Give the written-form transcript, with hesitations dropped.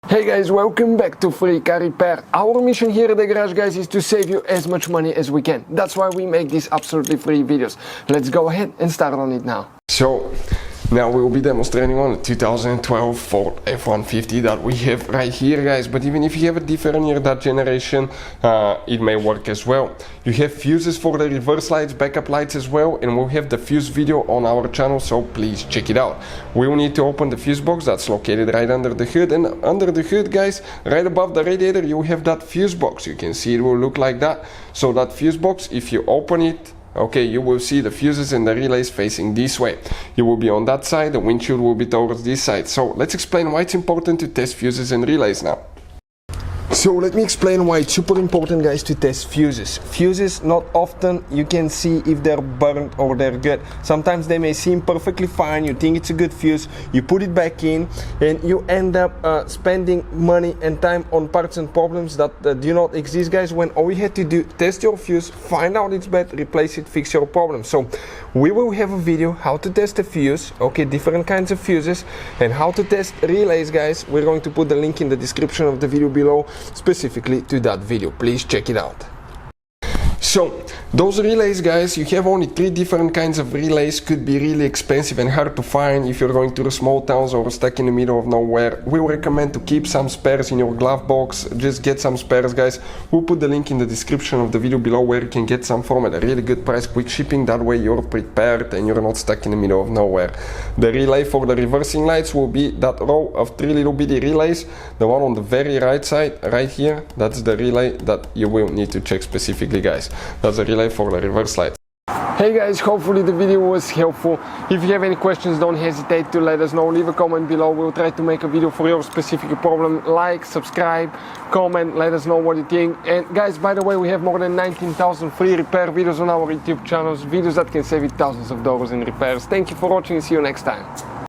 Hey guys, welcome back to Free Car Repair. Our mission here at the garage, guys, is to save you as much money as we can. That's why we make these absolutely free videos. Let's go ahead and start on it now. So now we will be demonstrating on the 2012 Ford F150 that we have right here, guys. But even if you have a different year, that generation, it may work as well. You have fuses for the reverse lights, backup lights as well, and we'll have the fuse video on our channel, so please check it out. We will need to open the fuse box that's located right under the hood, and under the hood, guys, right above the radiator, you have that fuse box. You can see it will look like that. So that fuse box, if you open it, okay, you will see the fuses and the relays facing this way. You will be on that side, the windshield will be towards this side. So let's explain why it's important to test fuses and relays now. So let me explain why it's super important, guys, to test fuses. Fuses, not often you can see if they're burnt or they're good. Sometimes they may seem perfectly fine, you think it's a good fuse, you put it back in, and you end up spending money and time on parts and problems that do not exist, guys, when all you had to do, test your fuse, find out it's bad, replace it, fix your problem. So we will have a video how to test a fuse, okay, different kinds of fuses, and how to test relays, guys. We're going to put the link in the description of the video below, specifically to that video. Please check it out. So those relays, guys, you have only 3 different kinds of relays. Could be really expensive and hard to find if you're going to the small towns or stuck in the middle of nowhere. We recommend to keep some spares in your glove box. Just get some spares, guys. We'll put the link in the description of the video below where you can get some from at a really good price, quick shipping. That way you're prepared and you're not stuck in the middle of nowhere. The relay for the reversing lights will be that row of 3 little bitty relays. The one on the very right side, right here, that's the relay that you will need to check specifically, guys. That's a relay for the reverse light. Hey guys, hopefully the video was helpful. If you have any questions, don't hesitate to let us know. Leave a comment below. We'll try to make a video for your specific problem. Like, subscribe, comment, let us know what you think. And guys, by the way, we have more than 19,000 free repair videos on our YouTube channels, videos that can save you thousands of dollars in repairs. Thank you for watching and see you next time.